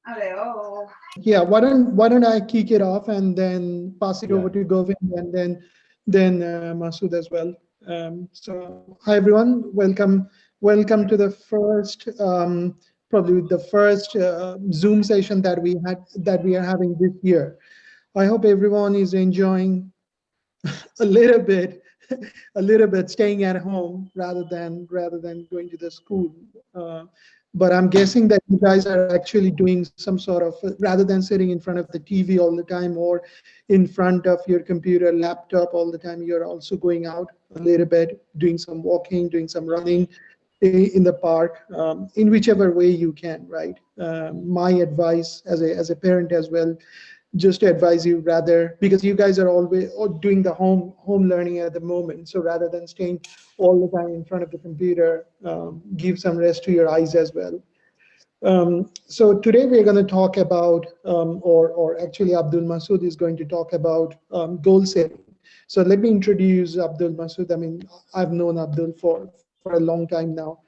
Yeah, why don't I kick it off and then pass it over Yeah. to Govind and then Masood as well. So hi everyone, welcome to the first probably the first Zoom session that we are having this year. I hope everyone is enjoying a little bit a little bit staying at home rather than going to the school. uh, but I'm guessing that you guys are actually doing some sort of, rather than sitting in front of the TV all the time or in front of your computer laptop all the time, you're also going out a little bit, doing some walking, doing some running in the park, in whichever way you can, right? My advice as a parent as well, just to advise you, rather, because you guys are always doing the home learning at the moment, so rather than staying all the time in front of the computer, give some rest to your eyes as well. So today we're going to talk about, or actually Abdul Masood is going to talk about goal setting. So let me introduce Abdul Masood. I mean, I've known Abdul for a long time now.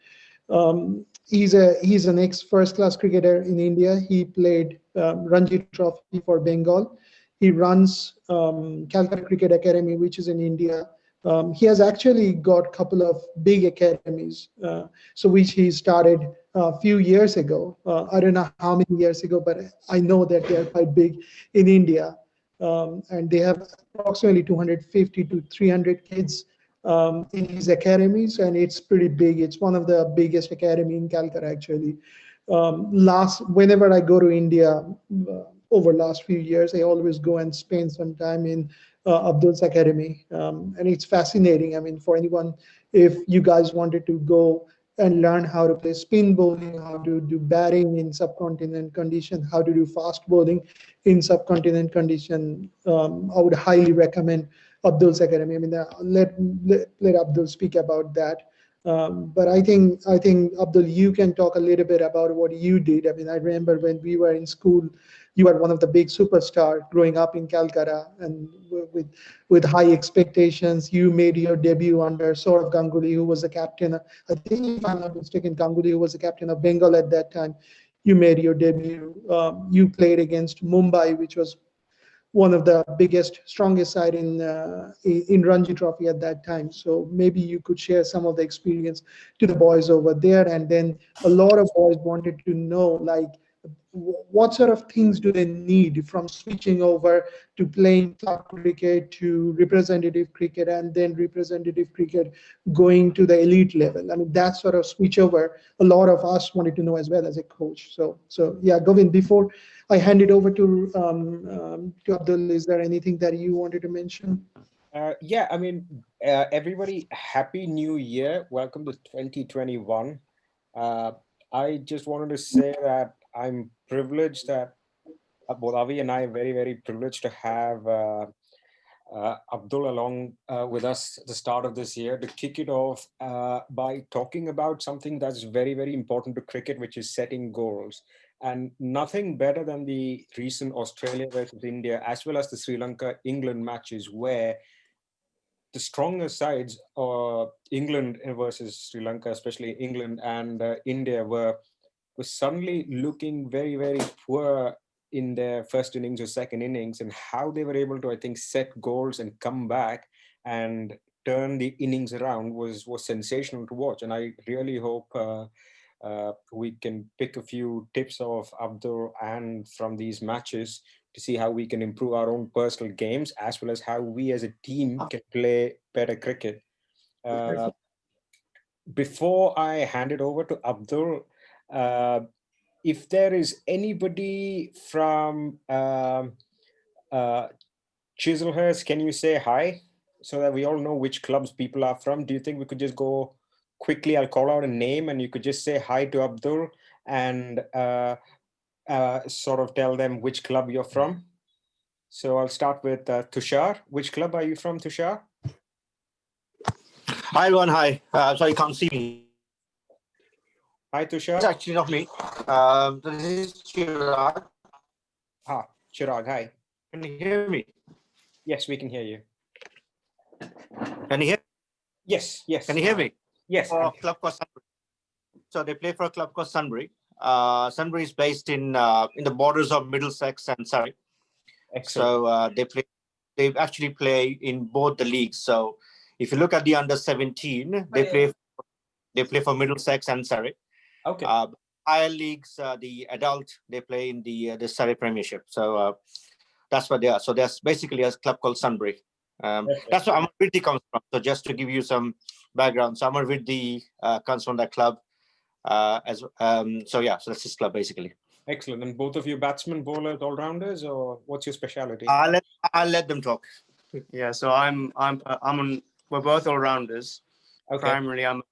He's an ex first class cricketer in India. He played Ranji Trophy for Bengal. He runs Calcutta Cricket Academy, which is in India. He has actually got a couple of big academies, so which he started a few years ago. I don't know how many years ago, but I know that they are quite big in India, and they have approximately 250 to 300 kids in his academies, and it's pretty big. It's one of the biggest academy in Calcutta, actually. Last Whenever I go to India, over last few years, I always go and spend some time in Abdul's academy, and it's fascinating. I mean, for anyone, if you guys wanted to go and learn how to play spin bowling, how to do batting in subcontinent condition, how to do fast bowling in subcontinent condition, I would highly recommend Abdul's academy. I mean, let Abdul speak about that. But I think Abdul, you can talk a little bit about what you did. I mean, I remember when we were in school, you were one of the big superstar growing up in Calcutta, and with high expectations, you made your debut under Saurav Ganguly, who was the captain. I think, if I'm not mistaken, Ganguly, who was the captain of Bengal at that time. You made your debut. You played against Mumbai, which was one of the biggest, strongest side in Ranji Trophy at that time. So maybe you could share some of the experience to the boys over there, and then a lot of boys wanted to know, like, what sort of things do they need from switching over to playing club cricket to representative cricket, and then representative cricket going to the elite level. I mean, that sort of switchover, a lot of us wanted to know as well as a coach. So yeah, Govind, before I hand it over to Abdul, is there anything that you wanted to mention? Yeah, I mean, everybody, happy new year. Welcome to 2021. Uh, I just wanted to say that I'm privileged that both Avi and I are very, very privileged to have Abdul along with us at the start of this year to kick it off by talking about something that's very, very important to cricket, which is setting goals. And nothing better than the recent Australia versus India, as well as the Sri Lanka England matches, where the stronger sides, England versus Sri Lanka, especially England and India, were suddenly looking very, very poor in their first innings or second innings, and how they were able to, I think, set goals and come back and turn the innings around was sensational to watch. And I really hope we can pick a few tips of Abdul and from these matches to see how we can improve our own personal games, as well as how we as a team can play better cricket. Uh, Before I hand it over to Abdul, uh, if there is anybody from uh, Chiselhurst, can you say hi so that we all know which clubs people are from? Do you think we could just go quickly? I'll call out a name and you could just say hi to Abdul and sort of tell them which club you're from. So I'll start with Tushar. Which club are you from, Tushar? Hi everyone, hi. Sorry, you can't see me. Hi, It's Tushar. actually not me. This is Chirag. Ah, Chirag, hi. Can you hear me? Yes, we can hear you. Can you hear? Yes, yes. Can you hear me? Yes. For a club called Sunbury. So they play for a club called Sunbury. Sunbury is based in the borders of Middlesex and Surrey. Excellent. So they actually play in both the leagues. So if you look at the under 17, they play for Middlesex and Surrey. Okay. Higher leagues, the adult, they play in the Surrey Premiership. So that's what they are. So there's basically a club called Sunbury. That's where Amar Vidhi comes from. So just to give you some background, so Amar Vidhi comes from that club. So that's his club basically. Excellent. And both of you batsmen, bowlers, all rounders, or what's your specialty? I'll let them talk. Yeah, so we're both all rounders. Okay. Primarily, I'm a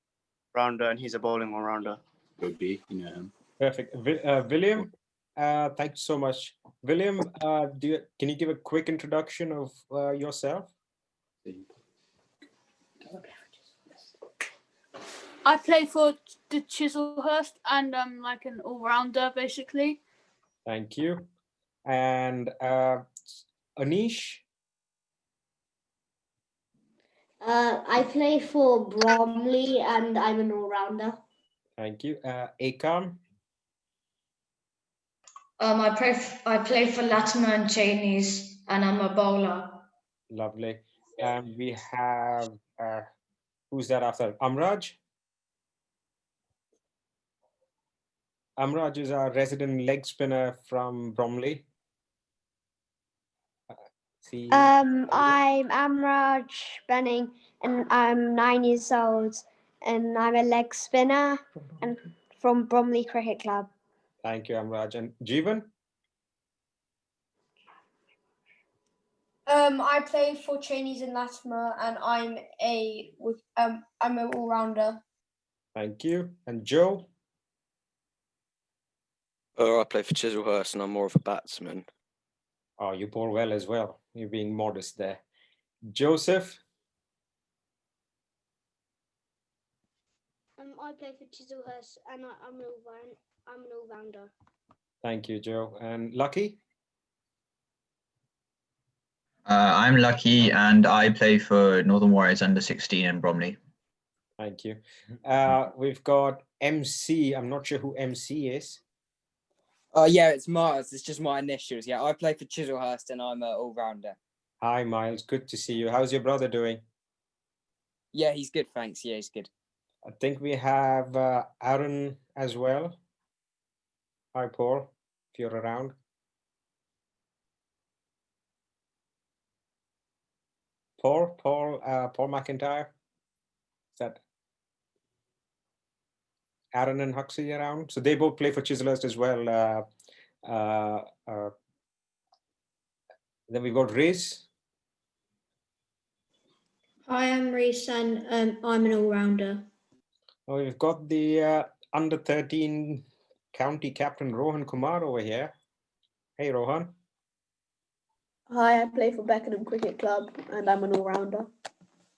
rounder and he's a bowling all rounder. Rugby, you know him. Perfect. William, thank you so much. William, can you give a quick introduction of yourself? I play for the Chislehurst and I'm like an all-rounder basically. Thank you. And Anish? I play for Bromley and I'm an all-rounder. Thank you. Akam? I play for Latimer and Cheney's and I'm a bowler. Lovely. And we have, who's that after? Amraj? Amraj is our resident leg spinner from Bromley. I'm Amraj Benning and I'm 9 years old and I'm a leg spinner and from Bromley Cricket Club. Thank you, Amraj. And Jeevan? I play for Cheney's and Latimer and I'm an all-rounder. Thank you. And Joe? I play for Chislehurst and I'm more of a batsman. Oh, you bowl well as well. You're being modest there. Joseph? I play for Chislehurst and I'm an all-rounder. Thank you, Joe. And Lucky? I'm Lucky and I play for Northern Warriors under 16 in Bromley. Thank you. We've got MC. I'm not sure who MC is. Yeah, it's Miles. It's just my initials. Yeah, I play for Chislehurst and I'm an all-rounder. Hi, Miles. Good to see you. How's your brother doing? Yeah, he's good, thanks. Yeah, he's good. I think we have Aaron as well. Hi, Paul, if you're around. Paul McIntyre. Is that Aaron and Huxley around? So they both play for Chislehurst as well. Then we've got Riz. Hi, I'm Reese and I'm an all-rounder. Oh, we've got the under 13 county captain Rohan Kumar over here. Hey, Rohan. Hi, I play for Beckenham Cricket Club and I'm an all-rounder.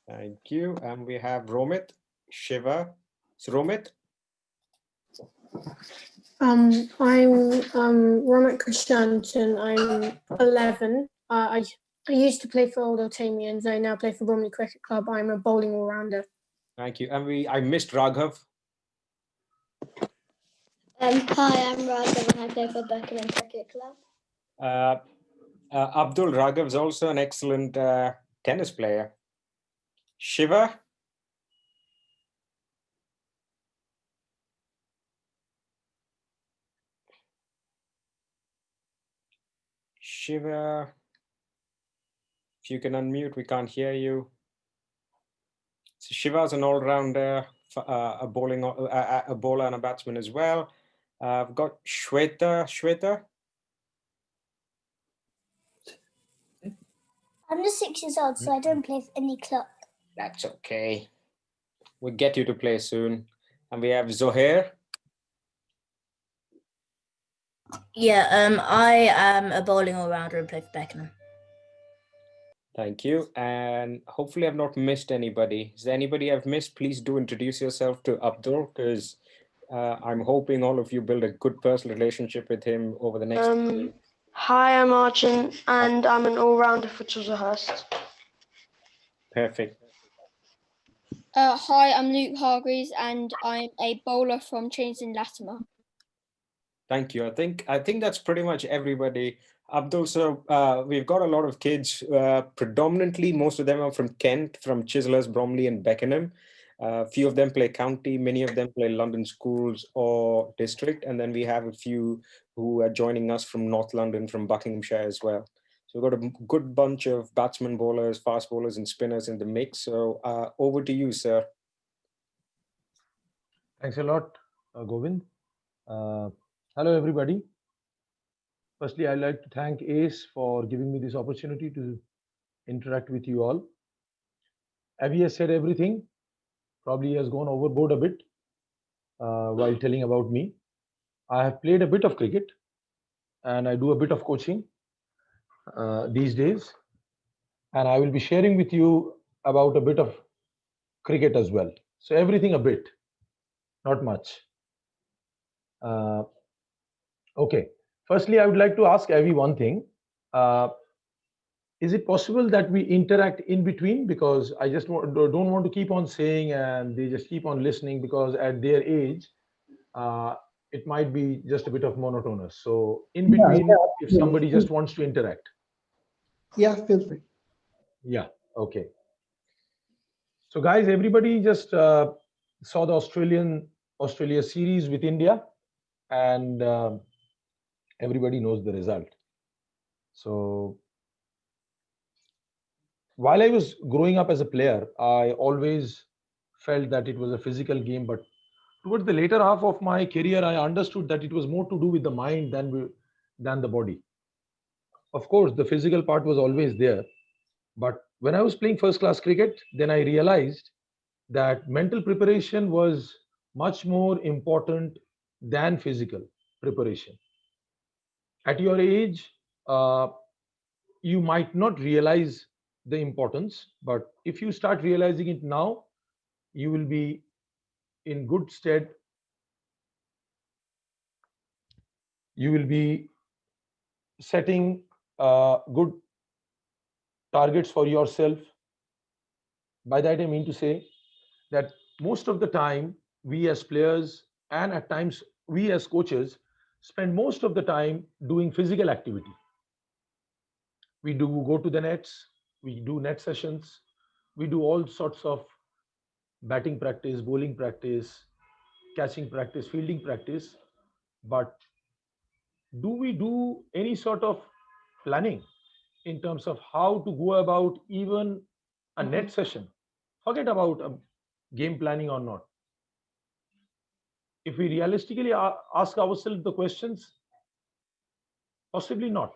Thank you. And we have Romit Shiva. So Romit? I'm Romit Krishnanton. I'm 11. I used to play for Old Otamians. I now play for Bromley Cricket Club. I'm a bowling all-rounder. Thank you. And I missed Raghav. Hi, I'm Raghav and I play for Beckenham Cricket Club. Abdul Raghav is also an excellent tennis player. Shiva? Shiva, if you can unmute, we can't hear you. So Shiva's an all-rounder, a bowler and a batsman as well. I've got Shweta. Shweta? I'm just 6 years old, so I don't play for any club. That's okay. We'll get you to play soon. And we have Zohair. Yeah, I am a bowling all-rounder and play for Beckenham. Thank you. And hopefully I've not missed anybody. Is there anybody I've missed? Please do introduce yourself to Abdul, because I'm hoping all of you build a good personal relationship with him over the next Hi, I'm Arjun and I'm an all-rounder for Chislehurst. Perfect. Hi, I'm Luke Hargreaves and I'm a bowler from Cheney's and Latimer. Thank you. I think that's pretty much everybody. Abdul, so we've got a lot of kids. Predominantly, most of them are from Kent, from Chislehurst, Bromley, and Beckenham. Few of them play county. Many of them play London schools or district, and then we have a few who are joining us from North London, from Buckinghamshire as well. So we've got a good bunch of batsmen, bowlers, fast bowlers, and spinners in the mix. So over to you, sir. Thanks a lot, Govind. Hello, everybody. Firstly, I'd like to thank Ace for giving me this opportunity to interact with you all. Avi has said everything. Probably has gone overboard a bit while telling about me. I have played a bit of cricket and I do a bit of coaching these days. And I will be sharing with you about a bit of cricket as well. So everything a bit, not much. Okay. Firstly, I would like to ask Avi one thing. Is it possible that we interact in between? Because I just don't want to keep on saying and they just keep on listening, because at their age, it might be just a bit of monotonous. So in between, if somebody just wants to interact. Yeah, feel free. Yeah, okay. So guys, everybody just saw the Australia series with India, and everybody knows the result. So while I was growing up as a player, I always felt that it was a physical game, but towards the later half of my career, I understood that it was more to do with the mind than the body. Of course, the physical part was always there, but when I was playing first class cricket, then I realized that mental preparation was much more important than physical preparation. At your age, you might not realize the importance, but if you start realizing it now, you will be in good stead. You will be setting good targets for yourself. By that I mean to say that most of the time we as players and at times we as coaches spend most of the time doing physical activity. We do go to the nets, we do net sessions, we do all sorts of batting practice, bowling practice, catching practice, fielding practice. But do we do any sort of planning in terms of how to go about even a net session? Forget about a game planning or not. If we realistically ask ourselves the questions, possibly not.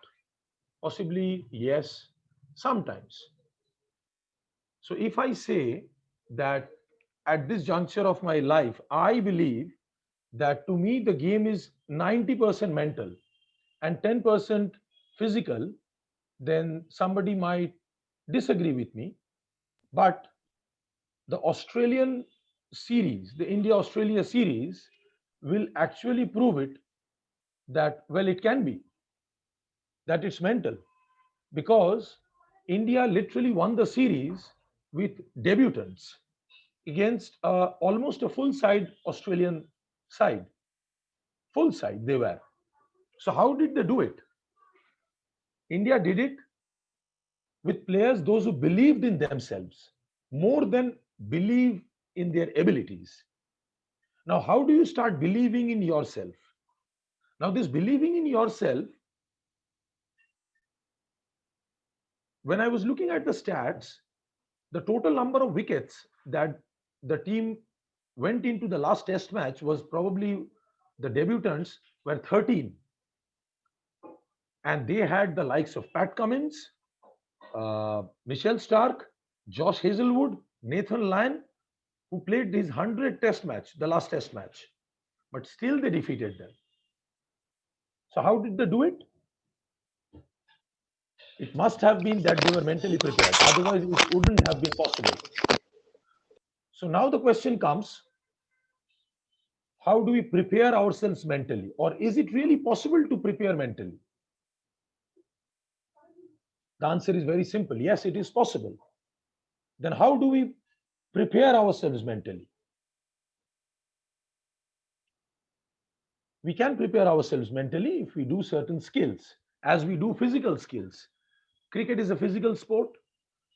Possibly yes, sometimes. So if I say that at this juncture of my life, I believe that to me the game is 90% mental and 10% physical, then somebody might disagree with me. But the Australian series, the India-Australia series, will actually prove it that, well, it can be, that it's mental. Because India literally won the series with debutants against almost a full side Australian side. Full side they were. So how did they do it? India did it with players, those who believed in themselves more than believe in their abilities. Now, how do you start believing in yourself? Now, this believing in yourself, when I was looking at the stats, the total number of wickets that the team went into the last test match was probably, the debutants were 13. And they had the likes of Pat Cummins, Michelle Stark, Josh Hazelwood, Nathan Lyon, who played his 100th test match, the last test match. But still they defeated them. So how did they do it? It must have been that they were mentally prepared. Otherwise, it wouldn't have been possible. So now the question comes, how do we prepare ourselves mentally? Or is it really possible to prepare mentally? The answer is very simple. Yes, it is possible. Then how do we prepare ourselves mentally? we can prepare ourselves mentally if we do certain skills, as we do physical skills. Cricket is a physical sport.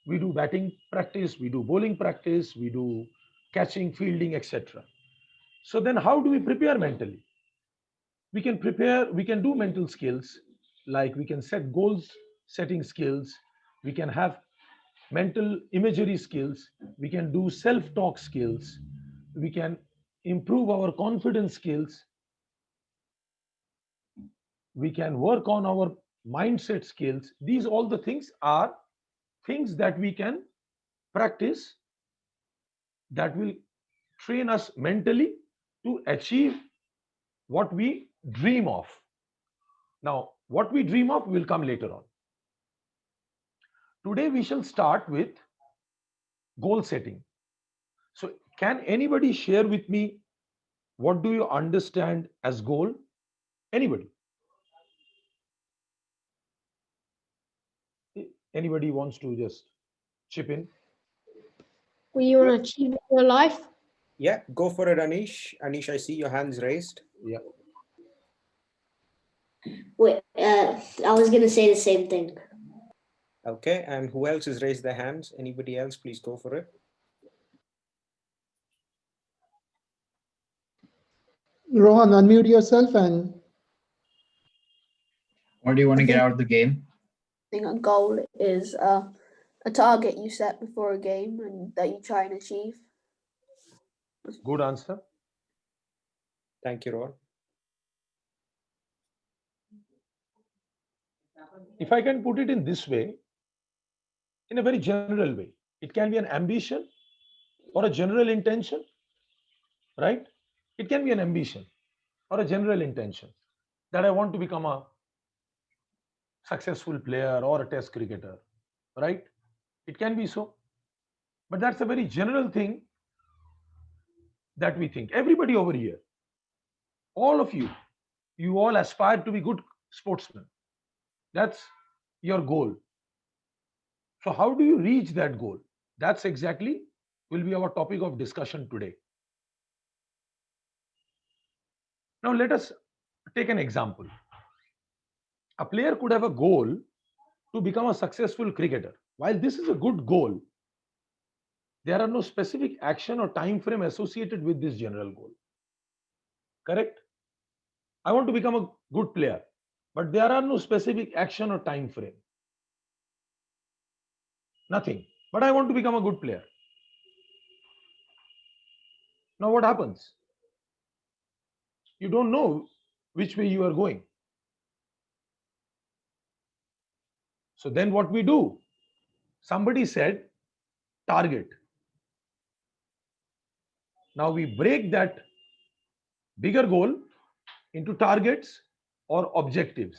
We do batting practice, we do bowling practice, we do catching, fielding, etc. So then how do we prepare mentally? We can do mental skills, like we can set goals, setting skills, we can have mental imagery skills, we can do self-talk skills, we can improve our confidence skills, we can work on our mindset skills. These all the things are things that we can practice that will train us mentally to achieve what we dream of. Now, what we dream of will come later on. Today we shall start with goal setting. So can anybody share with me, what do you understand as goal? Anybody? Anybody wants to just chip in? What you want to achieve in your life? Yeah, go for it, Anish. Anish, I see your hands raised. Yeah. Wait, I was going to say the same thing. Okay, and who else has raised their hands? Anybody else, please go for it. Rohan, unmute yourself and... What do you want to get out of the game? I think a goal is a target you set before a game and that you try and achieve. Good answer. Thank you, Rohan. If I can put it in this way, in a very general way, it can be an ambition or a general intention, right? It can be an ambition or a general intention that I want to become a successful player or a test cricketer, right? It can be so. But that's a very general thing that we think. Everybody over here, all of you, you all aspire to be good sportsmen. That's your goal. So how do you reach that goal? That's exactly will be our topic of discussion today. Now let us take an example. A player could have a goal to become a successful cricketer. While this is a good goal, there are no specific action or time frame associated with this general goal. Correct? I want to become a good player, but there are no specific action or time frame. Nothing. But I want to become a good player. Now what happens? You don't know which way you are going. So then what we do? Somebody said target. Now we break that bigger goal into targets or objectives.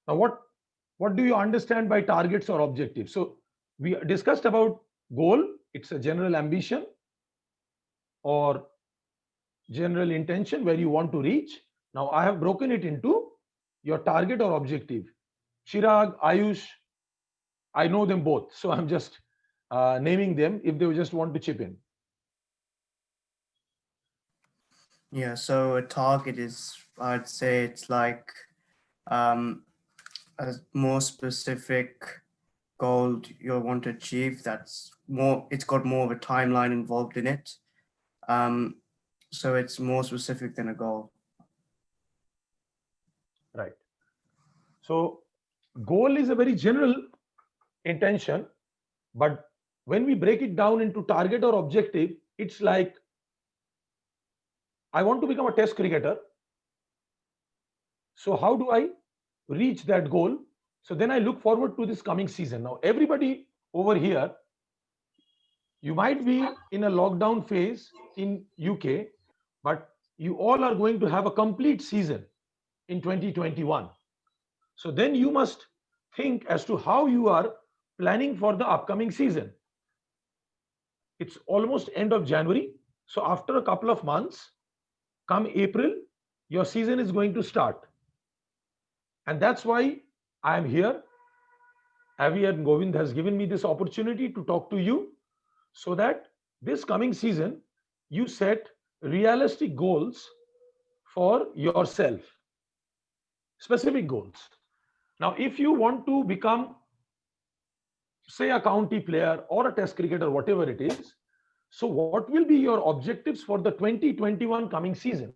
Now what do you understand by targets or objectives? So we discussed about goal. It's a general ambition or general intention where you want to reach. Now I have broken it into your target or objective. Chirag, Ayush, I know them both, so I'm just naming them if they just want to chip in. Yeah, so a target is, I'd say it's like a more specific goal you want to achieve. That's more, it's got more of a timeline involved in it. So it's more specific than a goal. Right. So goal is a very general intention, but when we break it down into target or objective, it's like, I want to become a test cricketer. So how do I reach that goal? So then I look forward to this coming season. Now, everybody over here, you might be in a lockdown phase in UK, but you all are going to have a complete season in 2021. So then you must think as to how you are planning for the upcoming season. It's almost end of January. So after a couple of months, come April, your season is going to start. And that's why I am here. Avi and Govind has given me this opportunity to talk to you so that this coming season, you set realistic goals for yourself, specific goals. Now, if you want to become, say, a county player or a test cricketer, whatever it is, so what will be your objectives for the 2021 coming season?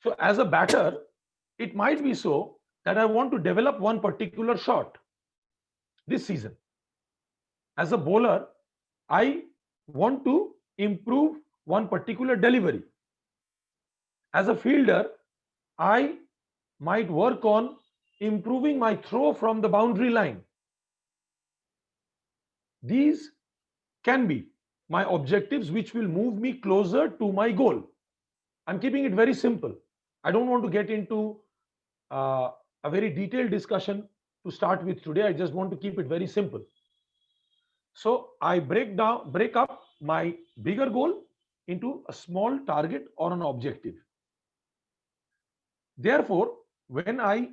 So as a batter, it might be so that I want to develop one particular shot this season. As a bowler, I want to improve one particular delivery. As a fielder, I might work on improving my throw from the boundary line. These can be my objectives which will move me closer to my goal. I'm keeping it very simple. I don't want to get into a very detailed discussion to start with today. I just want to keep it very simple. So I break up my bigger goal into a small target or an objective. Therefore, when I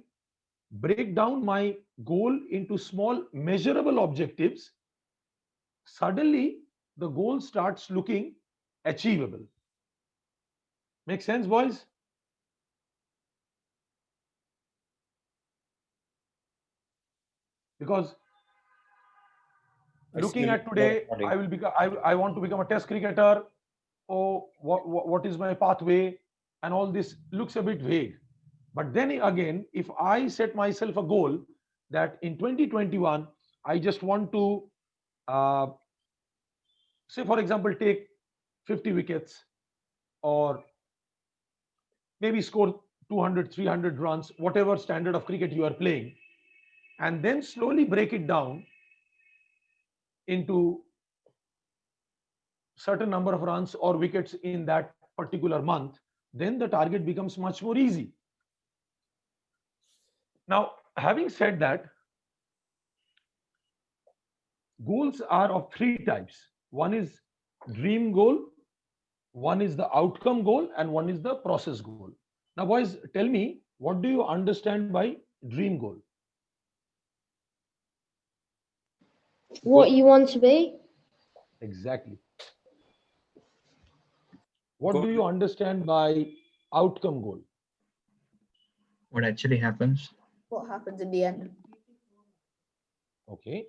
break down my goal into small measurable objectives, suddenly the goal starts looking achievable. Make sense, boys? Because looking at today, I want to become a test cricketer. Oh, what is my pathway? And all this looks a bit vague. But then again, if I set myself a goal that in 2021, I just want to, say, for example, take 50 wickets or maybe score 200, 300 runs, whatever standard of cricket you are playing, and then slowly break it down into certain number of runs or wickets in that particular month, then the target becomes much more easy. Now, having said that, goals are of three types. One is dream goal, one is the outcome goal, and one is the process goal. Now, boys, tell me, what do you understand by dream goal? What you want to be? Exactly. What do you understand by outcome goal? What actually happens? What happens in the end? Okay.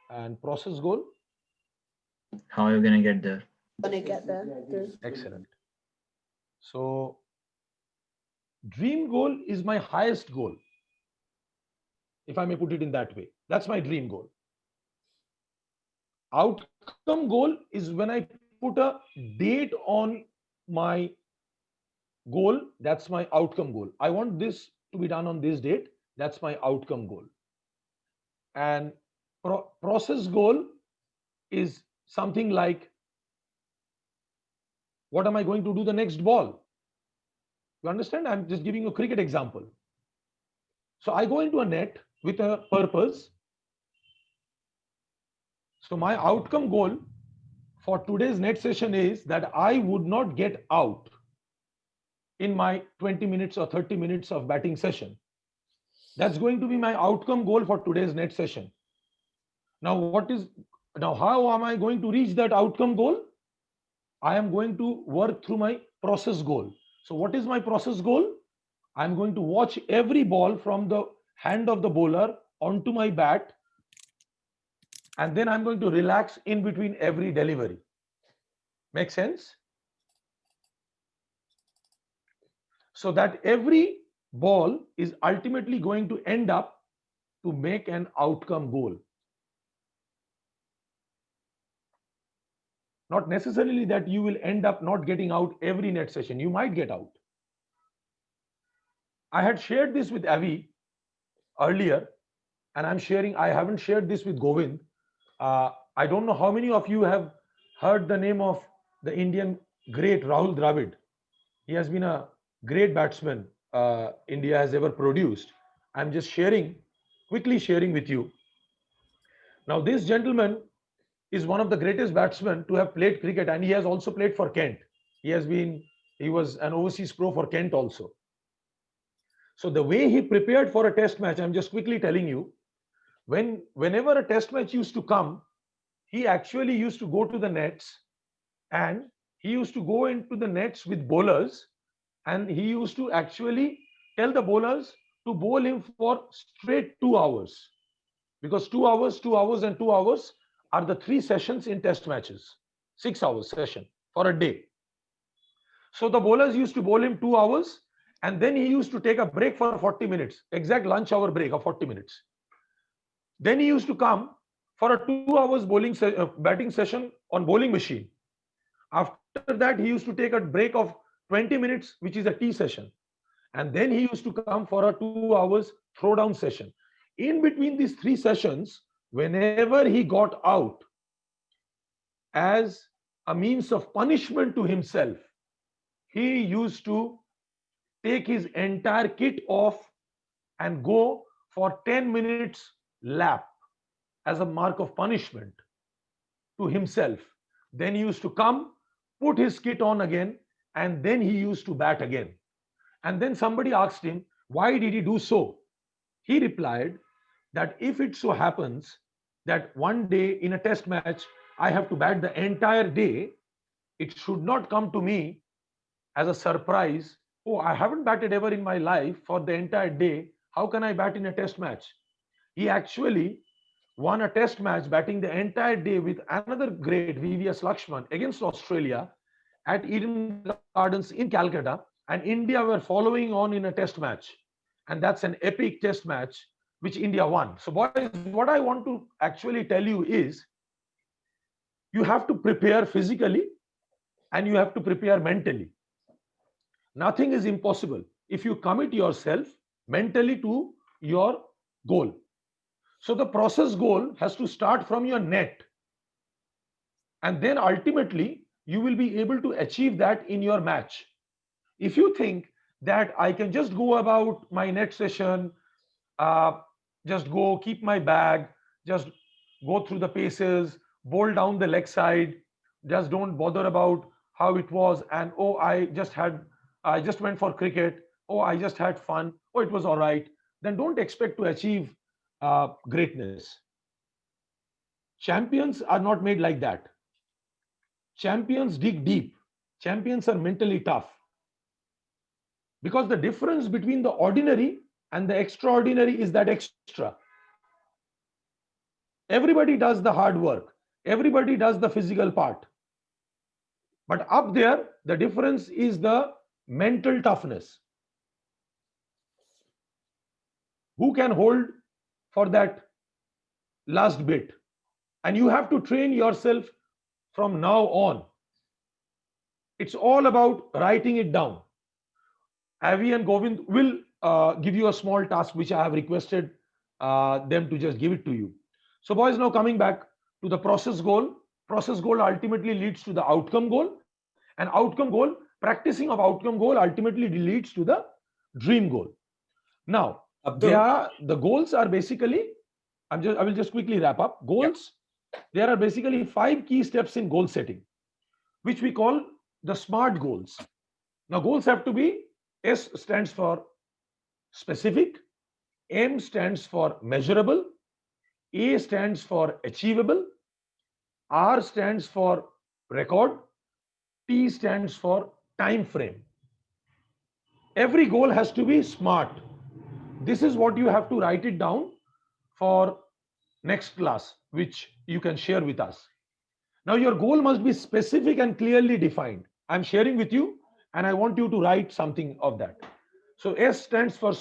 And process goal? How are you going to get there? Gonna get there. Excellent. So, dream goal is my highest goal, if I may put it in that way. That's my dream goal. Outcome goal is when I put a date on my goal. That's my outcome goal. I want this to be done on this date. That's my outcome goal. And process goal is something like, what am I going to do the next ball? You understand? I'm just giving you a cricket example. So I go into a net with a purpose. So my outcome goal for today's net session is that I would not get out in my 20 minutes or 30 minutes of batting session. That's going to be my outcome goal for today's net session. Now, how am I going to reach that outcome goal? I am going to work through my process goal. So what is my process goal? I'm going to watch every ball from the hand of the bowler onto my bat, and then I'm going to relax in between every delivery. Make sense? So that every ball is ultimately going to end up to make an outcome goal. Not necessarily that you will end up not getting out every net session. You might get out. I had shared this with Avi earlier, and I haven't shared this with Govind. I don't know how many of you have heard the name of the Indian great Rahul Dravid. He has been a great batsman India has ever produced. I'm just quickly sharing with you. Now, this gentleman is one of the greatest batsmen to have played cricket, and he has also played for Kent. He was an overseas pro for Kent also. So the way he prepared for a test match, I'm just quickly telling you, whenever a test match used to come, he actually used to go to the nets and he used to go into the nets with bowlers, and he used to actually tell the bowlers to bowl him for straight 2 hours, because 2 hours, 2 hours, and 2 hours are the 3 sessions in test matches. 6 hours session for a day. So the bowlers used to bowl him 2 hours, and then he used to take a break for 40 minutes, exact lunch hour break of 40 minutes. Then he used to come for a 2 hours batting session on bowling machine. After that, he used to take a break of 20 minutes, which is a tea session. And then he used to come for a 2 hours throwdown session. In between these 3 sessions, whenever he got out, as a means of punishment to himself, he used to take his entire kit off and go for 10 minutes lap as a mark of punishment to himself. Then he used to come, put his kit on again, and then he used to bat again. And then somebody asked him, why did he do so? He replied that if it so happens that one day in a test match, I have to bat the entire day, it should not come to me as a surprise. Oh, I haven't batted ever in my life for the entire day. How can I bat in a test match? He actually won a test match batting the entire day with another great, VVS Lakshman, against Australia at Eden Gardens in Calcutta, and India were following on in a test match. And that's an epic test match which India won. So boys, what I want to actually tell you is, you have to prepare physically and you have to prepare mentally. Nothing is impossible if you commit yourself mentally to your goal. So the process goal has to start from your net. And then ultimately, you will be able to achieve that in your match. If you think that I can just go about my net session, just go keep my bag, just go through the paces, bowl down the leg side, just don't bother about how it was, and oh, I just went for cricket, oh, I just had fun, oh, it was all right, then don't expect to achieve greatness. Champions are not made like that. Champions dig deep. Champions are mentally tough. Because the difference between the ordinary and the extraordinary is that extra. Everybody does the hard work. Everybody does the physical part. But up there, the difference is the mental toughness. Who can hold for that last bit? And you have to train yourself from now on. It's all about writing it down. Avi and Govind will give you a small task which I have requested them to just give it to you. So boys, now coming back to the process goal. Process goal ultimately leads to the outcome goal, and outcome goal, practicing of outcome goal ultimately leads to the dream goal. Now, the goals are basically, I will just quickly wrap up. Goals, there are basically 5 key steps in goal setting, which we call the SMART goals. Now, goals have to be, S stands for specific, M stands for measurable, A stands for achievable, R stands for record, T stands for time frame. Every goal has to be SMART. This is what you have to write it down for next class, which you can share with us. Now, your goal must be specific and clearly defined. I'm sharing with you, and I want you to write something of that. So S stands for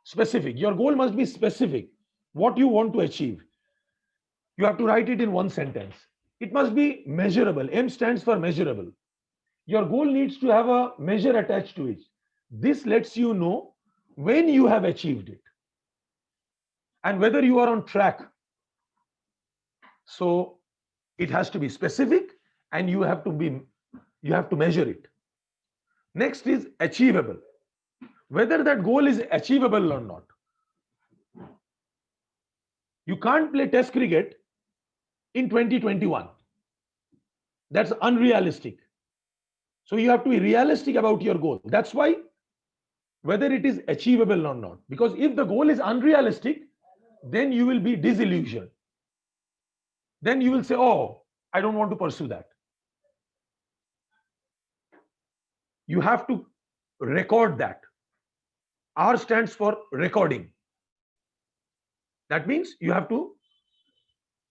specific. Your goal must be specific. What you want to achieve. You have to write it in one sentence. It must be measurable. M stands for measurable. Your goal needs to have a measure attached to it. This lets you know when you have achieved it and whether you are on track. So it has to be specific, and you have to measure it. Next is achievable. Whether that goal is achievable or not. You can't play test cricket in 2021. That's unrealistic. So you have to be realistic about your goal. That's why whether it is achievable or not. Because if the goal is unrealistic, then you will be disillusioned. Then you will say, oh, I don't want to pursue that. you have to record that. R stands for recording. That means you have to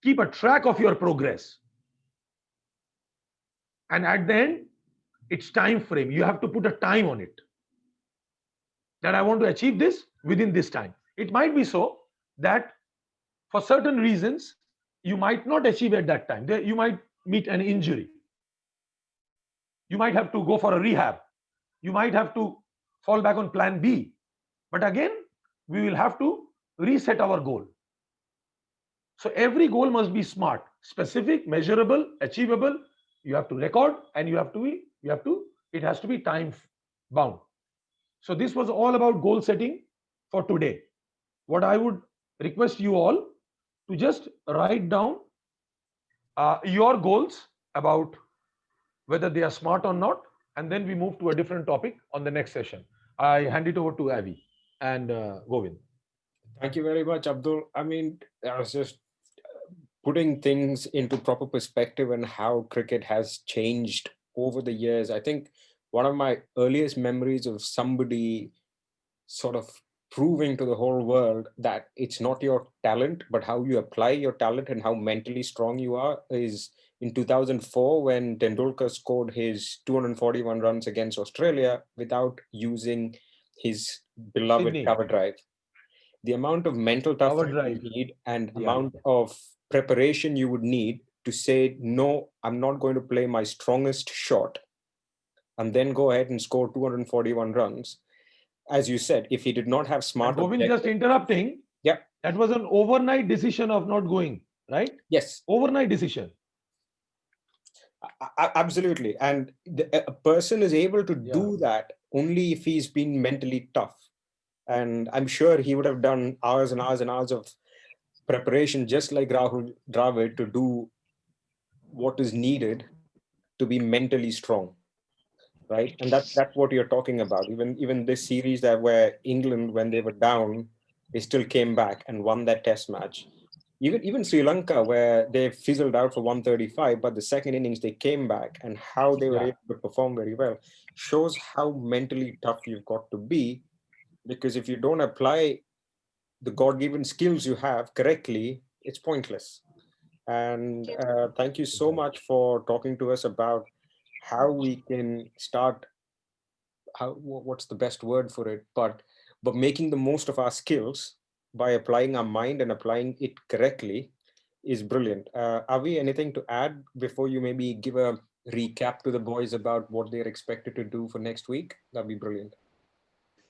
keep a track of your progress. And at the end, it's time frame. You have to put a time on it. That I want to achieve this within this time. It might be so that for certain reasons, you might not achieve at that time. You might meet an injury. You might have to go for a rehab. You might have to fall back on plan B. But again, we will have to reset our goal. So every goal must be smart, specific, measurable, achievable. You have to record, and it has to be time bound. So this was all about goal setting for today. What I would request you all to just write down your goals about whether they are smart or not, and then we move to a different topic on the next session. I hand it over to Avi and Govind. Thank you very much, Abdul. I mean, I was just putting things into proper perspective and how cricket has changed over the years. I think one of my earliest memories of somebody sort of proving to the whole world that it's not your talent, but how you apply your talent and how mentally strong you are is in 2004 when Tendulkar scored his 241 runs against Australia without using his beloved Sydney. cover drive. The amount of mental toughness you need and amount of preparation you would need to say, no, I'm not going to play my strongest shot, and then go ahead and score 241 runs. As you said, if he did not have smart Govind, just interrupting. Yeah. That was an overnight decision of not going, right? Yes. Overnight decision. Absolutely. And a person is able to do that only if he's been mentally tough. And I'm sure he would have done hours and hours and hours of preparation, just like Rahul Dravid, to do what is needed to be mentally strong, right? And that's what you're talking about. Even this series where England, when they were down, they still came back and won that test match. Even Sri Lanka, where they fizzled out for 135, but the second innings they came back, and how they were able to perform very well shows how mentally tough you've got to be. Because if you don't apply the God-given skills you have correctly, it's pointless. And thank you so much for talking to us about how we can start, what's the best word for it, but making the most of our skills by applying our mind and applying it correctly is brilliant. Avi, anything to add before you maybe give a recap to the boys about what they're expected to do for next week? That'd be brilliant.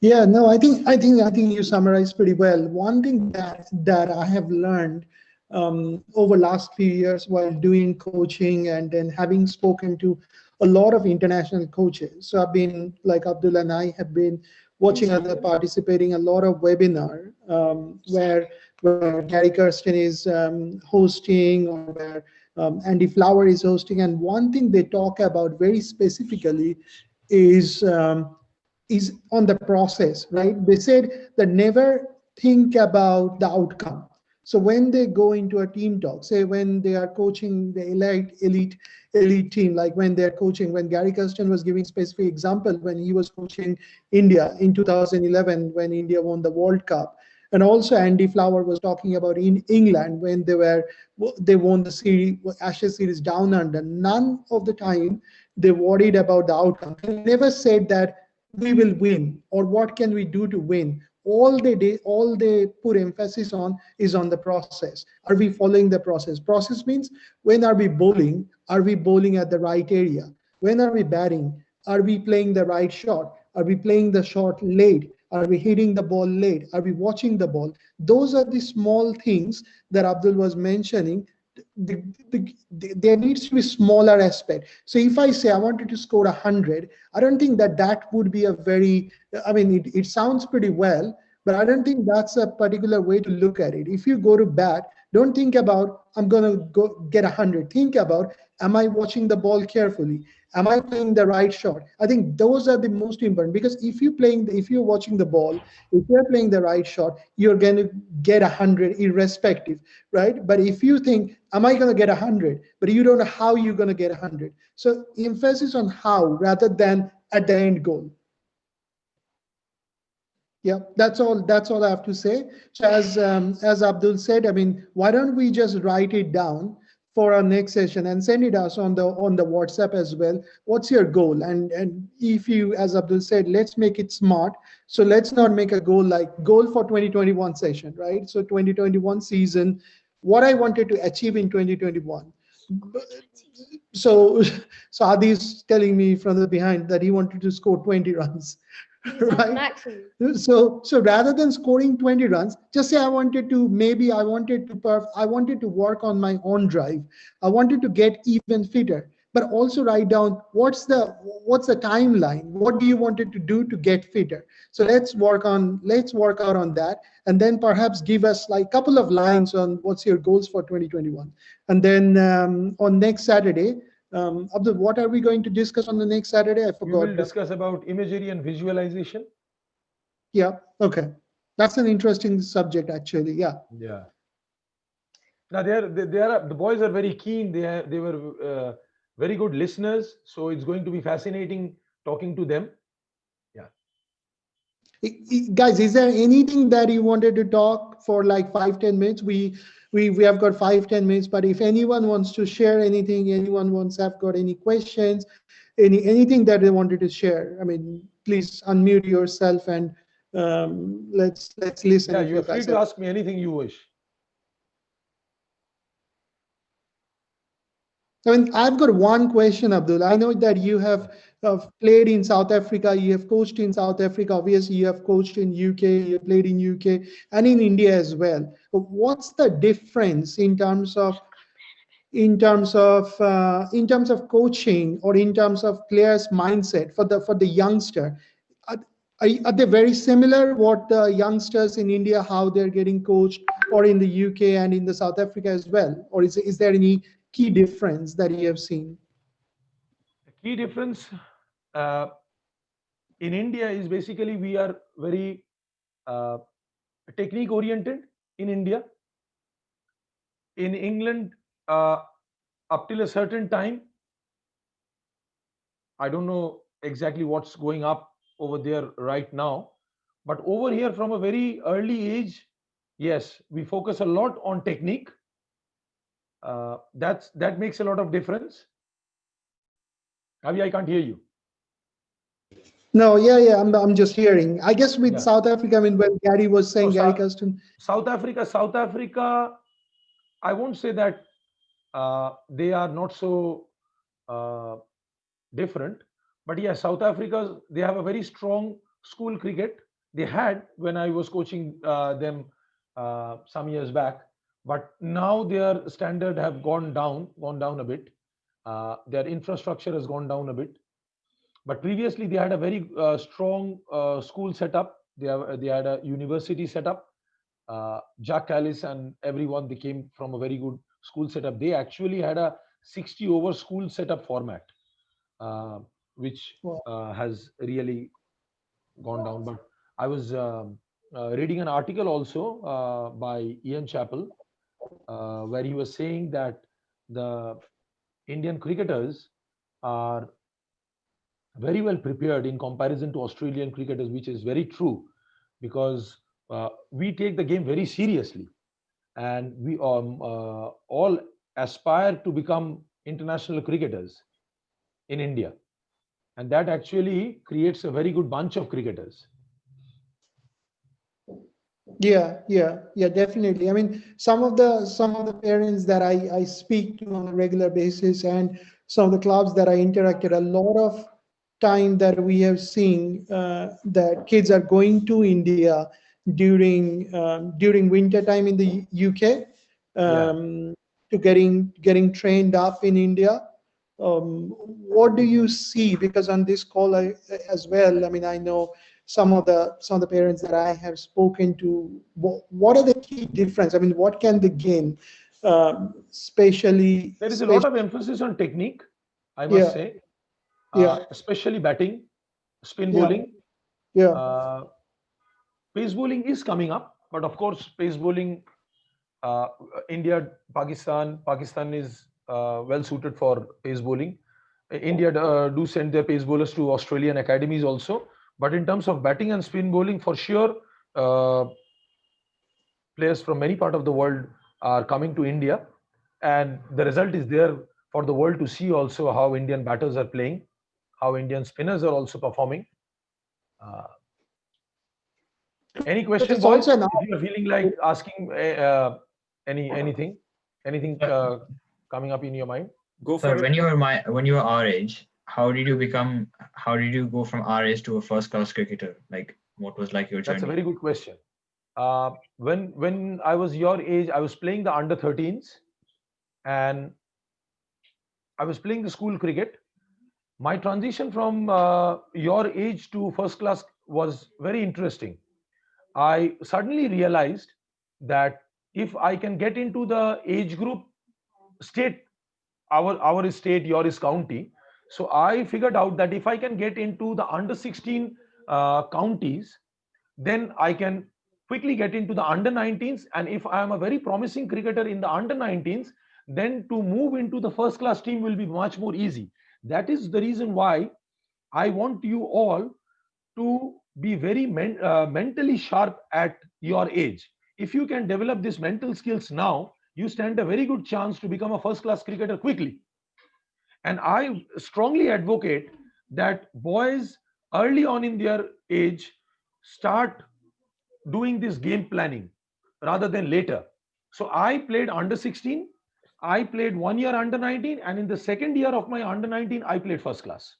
Yeah, no, I think you summarized pretty well. One thing that I have learned over last few years while doing coaching and then having spoken to a lot of international coaches. So I've been, like Abdul and I have been watching participating a lot of webinar where Gary Kirsten is hosting, or where Andy Flower is hosting. And one thing they talk about very specifically is on the process, right? They said that never think about the outcome. So when they go into a team talk, say when they are coaching the elite team, like when they're coaching, when Gary Kirsten was giving specific example when he was coaching India in 2011 when India won the World Cup. And also Andy Flower was talking about in England when they won the Ashes series down under. None of the time they worried about the outcome. They never said that we will win or what can we do to win. All they put emphasis on is on the process. Are we following the process? Process means, when are we bowling? Are we bowling at the right area? When are we batting? Are we playing the right shot? Are we playing the shot late? Are we hitting the ball late? Are we watching the ball? Those are the small things that Abdul was mentioning. There needs to be smaller aspect. So if I say I wanted to score 100, I don't think that would be a very, I mean, it sounds pretty well, but I don't think that's a particular way to look at it. If you go to bat, don't think about, I'm going to go get 100. Think about, am I watching the ball carefully? Am I playing the right shot? I think those are the most important, because if you're watching the ball, if you're playing the right shot, you're going to get 100 irrespective, right? But if you think, am I going to get 100? But you don't know how you're going to get 100. So emphasis on how rather than at the end goal. Yeah, that's all. That's all I have to say. So as Abdul said, I mean, why don't we just write it down for our next session and send it us on the WhatsApp as well. What's your goal? And if you, as Abdul said, let's make it smart. So let's not make a goal like goal for 2021 session, right? So 2021 season, what I wanted to achieve in 2021. So Adi's telling me from the behind that he wanted to score 20 runs. Right. So rather than scoring 20 runs, just say I wanted to work on my on drive. I wanted to get even fitter, but also write down what's the timeline. What do you wanted to do to get fitter? So let's work out on that, and then perhaps give us like a couple of lines on what's your goals for 2021, and then on next Saturday. Abdul, what are we going to discuss on the next Saturday? I forgot. We will discuss about imagery and visualization. Yeah. Okay. That's an interesting subject, actually. Yeah. Yeah. Now the boys are very keen. They were very good listeners. So it's going to be fascinating talking to them. Yeah. Guys, is there anything that you wanted to talk for like 5-10 minutes? We have got 5-10 minutes, but if anyone wants to share anything, have got any questions, anything that they wanted to share, I mean, please unmute yourself and let's listen. Yeah, you're free to ask me anything you wish. I mean, I've got one question, Abdul. I know that you have played in South Africa, you have coached in South Africa, obviously you have coached in UK, you have played in UK and in India as well. But what's the difference in terms of coaching or in terms of players' mindset for the youngster? Are they very similar, what the youngsters in India, how they're getting coached, or in the UK and in the South Africa as well? Or is there any key difference that you have seen? The key difference in India is basically we are very technique oriented in India. In England, up till a certain time, I don't know exactly what's going up over there right now, but over here from a very early age, yes, we focus a lot on technique. That makes a lot of difference. Avi, I can't hear you. No, yeah, I'm just hearing. I guess with South Africa, I mean, when Gary was saying, Gary Custon. South Africa, I won't say that they are not so different, but yeah, South Africa, they have a very strong school cricket. They had when I was coaching them some years back, but now their standard have gone down a bit. Their infrastructure has gone down a bit. But previously, they had a very strong school setup. They had a university setup. Jack Callis and everyone, they came from a very good school setup. They actually had a 60-over school setup format, which has really gone down. But I was reading an article also by Ian Chappell, where he was saying that the Indian cricketers are very well prepared in comparison to Australian cricketers, which is very true, because we take the game very seriously, and we all aspire to become international cricketers in India, and that actually creates a very good bunch of cricketers. Yeah, definitely. I mean, some of the parents that I speak to on a regular basis, and some of the clubs that I interacted, a lot of time that we have seen that kids are going to India during winter time in the UK, to getting trained up in India. What do you see? Because on this call as well, I mean, I know some of the parents that I have spoken to. What are the key difference? I mean, what can they gain? Especially there is a lot of emphasis on technique, I must say. Especially batting, spin bowling. Pace bowling is coming up, but of course, pace bowling, India, Pakistan is well suited for pace bowling. India do send their pace bowlers to Australian academies also. But in terms of batting and spin bowling, for sure, players from many parts of the world are coming to India, and the result is there for the world to see also how Indian batters are playing, how Indian spinners are also performing. Any question, It's boys? also an If you're feeling like asking anything coming up in your mind, go for So it. when you were our age, how did you go from our age to a first class cricketer? Like, what was like your journey? that's a very good question. When I was your age, I was playing the under 13s, and I was playing the school cricket. My transition from your age to first class was very interesting. I suddenly realized that if I can get into the age group state, our is state, your is county. So I figured out that if I can get into the under 16 counties, then I can quickly get into the under 19s. And if I am a very promising cricketer in the under 19s, then to move into the first class team will be much more easy. That is the reason why I want you all to be very mentally sharp at your age. If you can develop these mental skills now, you stand a very good chance to become a first class cricketer quickly. And I strongly advocate that boys early on in their age start doing this game planning rather than later. So I played under 16, I played 1 year under 19, and in the second year of my under 19, I played first class.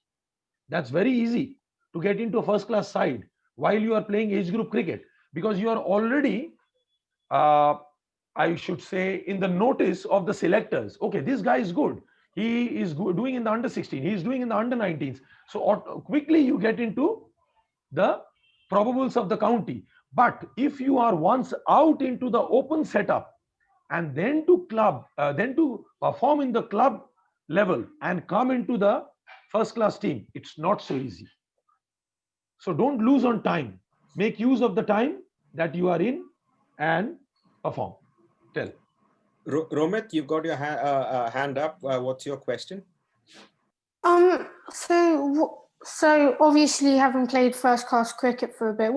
That's very easy to get into a first class side while you are playing age group cricket, because you are already, I should say, in the notice of the selectors. Okay, this guy is good. He is doing in the under 16. He is doing in the under 19s. So quickly you get into the probables of the county. But if you are once out into the open setup and then to perform in the club level and come into the first class team, it's not so easy. So don't lose on time. Make use of the time that you are in and perform. Tell. Romit, you've got your hand up. What's your question? So obviously, having played first class cricket for a bit,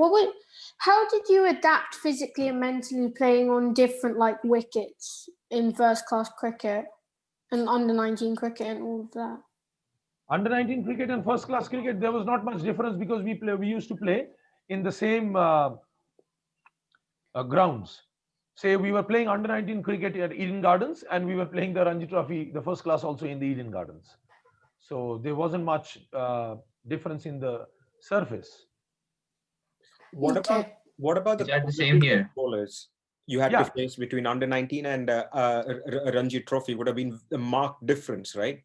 how did you adapt physically and mentally playing on different like wickets in first class cricket and under 19 cricket and all of that? Under 19 cricket and first class cricket, there was not much difference because we used to play in the same grounds. Say we were playing under 19 cricket at Eden Gardens, and we were playing the Ranji Trophy, the first class, also in the Eden Gardens. So there wasn't much difference in the surface. What about the same year bowlers you had to face between under 19 and Ranji Trophy? Would have been a marked difference, right?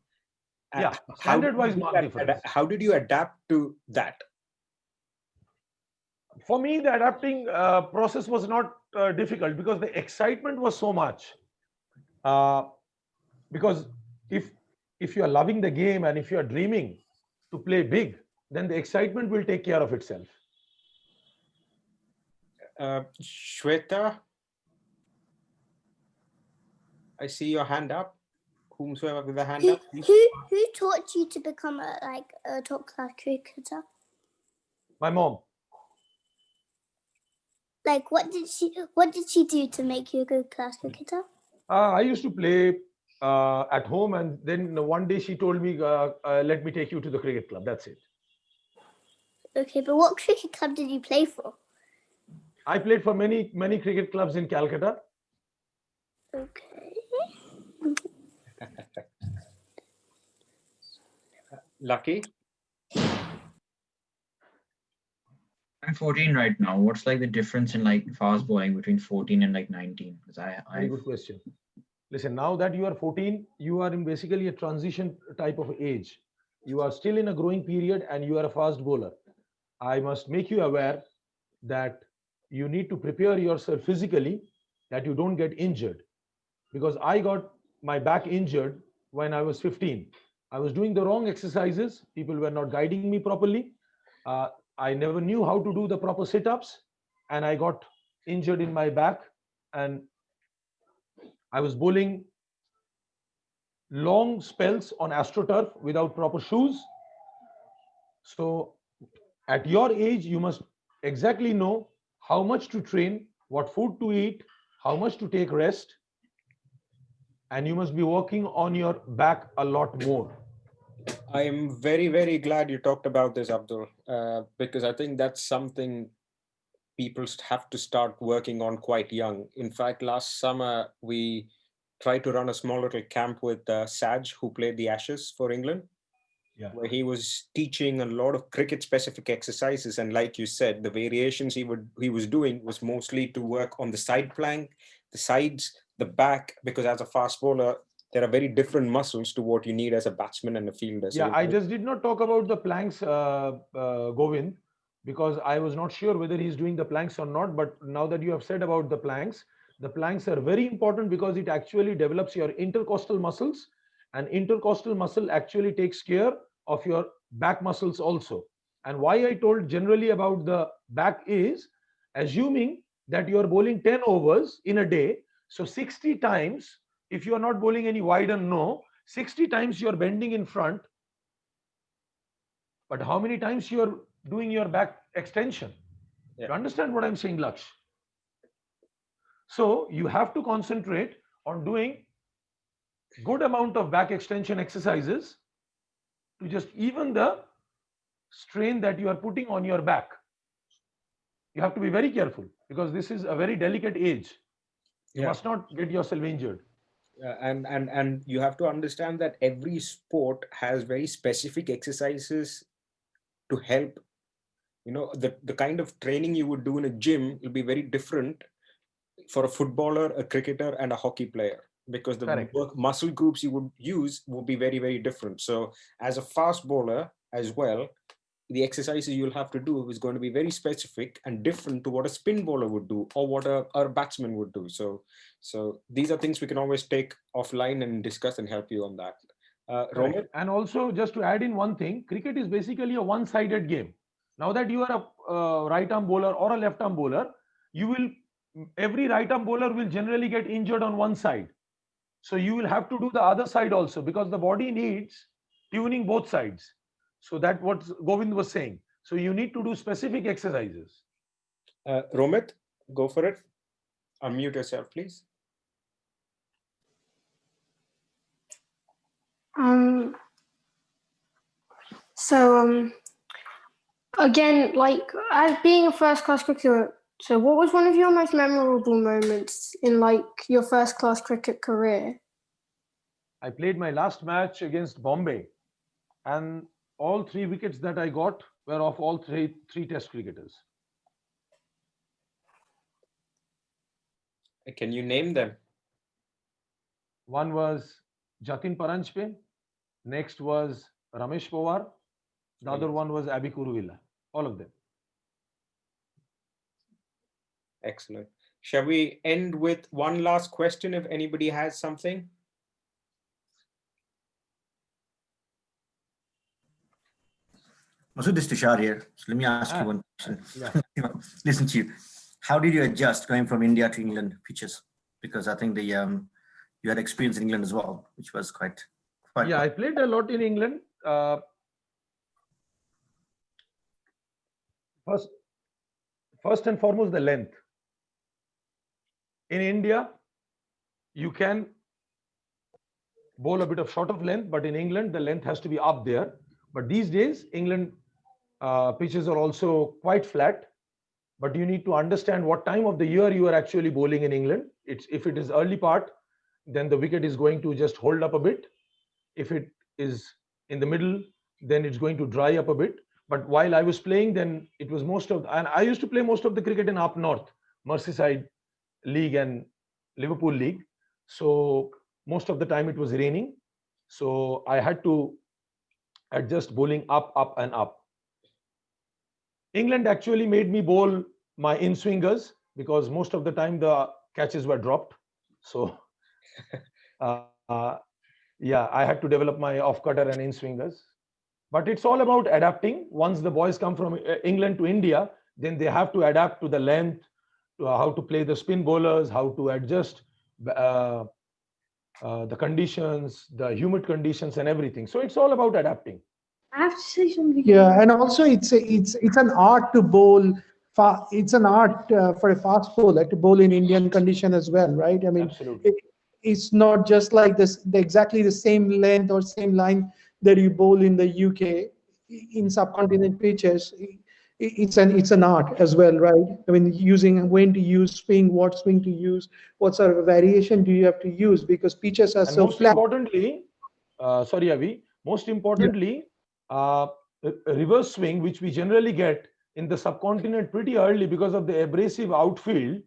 Yeah, standard-wise marked difference. How did you adapt to that? For me, the adapting process was not difficult because the excitement was so much. Because if you are loving the game and if you are dreaming to play big, then the excitement will take care of itself. Shweta, I see your hand up. Whomsoever with the hand up. Who taught you to become a top class cricketer? My mom. Like, what did she do to make you a good class cricketer? I used to play at home, and then one day she told me, let me take you to the cricket club. That's it. Okay, but what cricket club did you play for? I played for many cricket clubs in Calcutta. Okay. Lucky? I'm 14 right now. What's like the difference in like fast bowling between 14 and like 19? Very good question. Listen, now that you are 14, you are in basically a transition type of age. You are still in a growing period and you are a fast bowler. I must make you aware that you need to prepare yourself physically that you don't get injured. Because I got my back injured when I was 15. I was doing the wrong exercises. People were not guiding me properly. I never knew how to do the proper sit-ups, and I got injured in my back, and I was bowling long spells on AstroTurf without proper shoes. So at your age, you must exactly know how much to train, what food to eat, how much to take rest, and you must be working on your back a lot more. I am very, very glad you talked about this, Abdul, because I think that's something people have to start working on quite young. In fact, last summer, we tried to run a small little camp with Saj, who played the Ashes for England, where he was teaching a lot of cricket-specific exercises. And like you said, the variations he was doing was mostly to work on the side plank, the sides, the back, because as a fast bowler, there are very different muscles to what you need as a batsman and a fielder. Yeah, I just did not talk about the planks, Govind, because I was not sure whether he's doing the planks or not. But now that you have said about the planks are very important because it actually develops your intercostal muscles, and intercostal muscle actually takes care of your back muscles also. And why I told generally about the back is, assuming that you are bowling 10 overs in a day, so 60 times, if you are not bowling any wide and no, 60 times you are bending in front, but how many times you are doing your back extension? You understand what I'm saying, Laksh? So you have to concentrate on doing good amount of back extension exercises to just even the strain that you are putting on your back. You have to be very careful because this is a very delicate age. You must not get yourself injured. And you have to understand that every sport has very specific exercises to help. You know, the kind of training you would do in a gym will be very different for a footballer, a cricketer, and a hockey player, because the muscle groups you would use would be very, very different. So as a fast bowler as well, the exercises you'll have to do is going to be very specific and different to what a spin bowler would do or what a batsman would do. So these are things we can always take offline and discuss and help you on that. Romit? And also, just to add in one thing, cricket is basically a one-sided game. Now that you are a right-arm bowler or a left-arm bowler, every right-arm bowler will generally get injured on one side. So you will have to do the other side also because the body needs tuning both sides. So that's what Govind was saying. So you need to do specific exercises. Romit, go for it. Unmute yourself, please. Again, like as being a first-class cricketer, so what was one of your most memorable moments in like your first-class cricket career? I played my last match against Bombay, and all 3 wickets that I got were of all three test cricketers. Can you name them? One was Jatin Paranjpe, next was Ramesh Pawar, the other one was Abhi Kuruvilla, all of them. Excellent. Shall we end with one last question if anybody has something? Masood, this is Tushar here. So let me ask you one question. Listen to you. How did you adjust going from India to England pitches? Because I think you had experience in England as well, which was quite. Yeah, I played a lot in England. First and foremost, the length. In India, you can bowl a bit of short of length, but in England, the length has to be up there. But these days, England pitches are also quite flat. But you need to understand what time of the year you are actually bowling in England. If it is early part, then the wicket is going to just hold up a bit. If it is in the middle, then it's going to dry up a bit. But while I was playing, then it was and I used to play most of the cricket in up north, Merseyside League and Liverpool League. So most of the time it was raining. So I had to adjust bowling up, up and up. England actually made me bowl my in-swingers because most of the time the catches were dropped. So yeah, I had to develop my off-cutter and in-swingers. But it's all about adapting. Once the boys come from England to India, then they have to adapt to the length, to how to play the spin bowlers, how to adjust the conditions, the humid conditions and everything. So it's all about adapting. I have to say something. Yeah, and also it's an art to bowl. It's an art for a fast bowler to bowl in Indian condition as well, right? I mean, Absolutely. it's not just like this exactly the same length or same line that you bowl in the UK in subcontinent pitches. It's an art as well, right? I mean, using when to use swing, what swing to use, what sort of variation do you have to use, because pitches are And so most flat. importantly, sorry, Avi, most importantly, reverse swing, which we generally get in the subcontinent pretty early because of the abrasive outfield,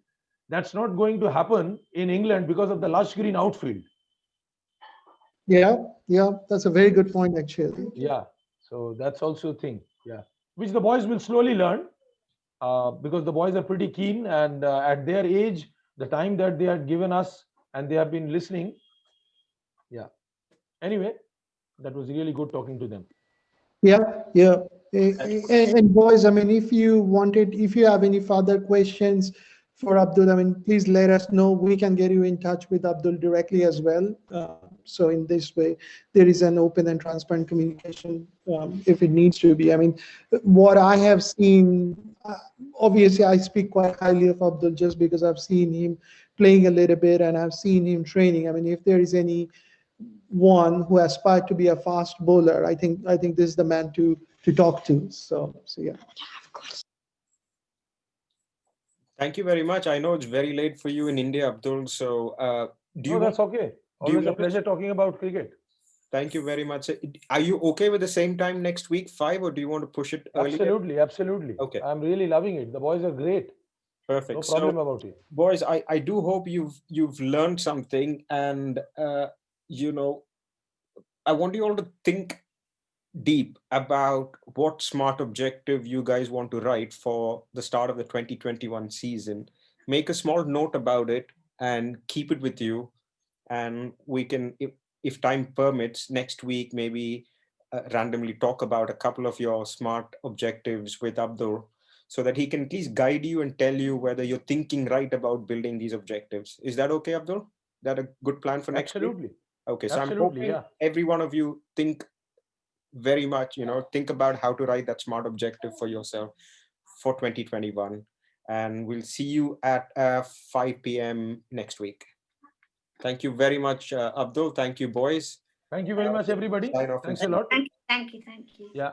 that's not going to happen in England because of the lush green outfield. Yeah, that's a very good point, actually. Yeah, so that's also a thing. Yeah, which the boys will slowly learn because the boys are pretty keen, and at their age, the time that they had given us and they have been listening. Yeah. Anyway, that was really good talking to them. Yeah. And boys, I mean, if you have any further questions for Abdul, I mean, please let us know. We can get you in touch with Abdul directly as well. So in this way, there is an open and transparent communication if it needs to be. I mean, what I have seen, obviously, I speak quite highly of Abdul just because I've seen him playing a little bit and I've seen him training. I mean, if there is any one who aspired to be a fast bowler, I think this is the man to talk to. So yeah. Thank you very much. I know it's very late for you in India, Abdul. So That's okay. Always a pleasure talking about cricket. Thank you very much. Are you okay with the same time next week, 5, or do you want to push it earlier? Absolutely. Okay. I'm really loving it. The boys are great. Perfect. No problem about it. Boys, I do hope you've learned something, and I want you all to think deep about what smart objective you guys want to write for the start of the 2021 season. Make a small note about it and keep it with you. And we can, if time permits, next week, maybe randomly talk about a couple of your smart objectives with Abdul so that he can at least guide you and tell you whether you're thinking right about building these objectives. Is that okay, Abdul? Is that a good plan for next week? Absolutely. Okay, so Absolutely, I'm hoping every one of you think very much, think about how to write that smart objective for yourself for 2021. And we'll see you at 5 p.m. next week. Thank you very much, Abdul. Thank you, boys. Thank you very much, everybody. Thanks a lot. Thank you. Yeah.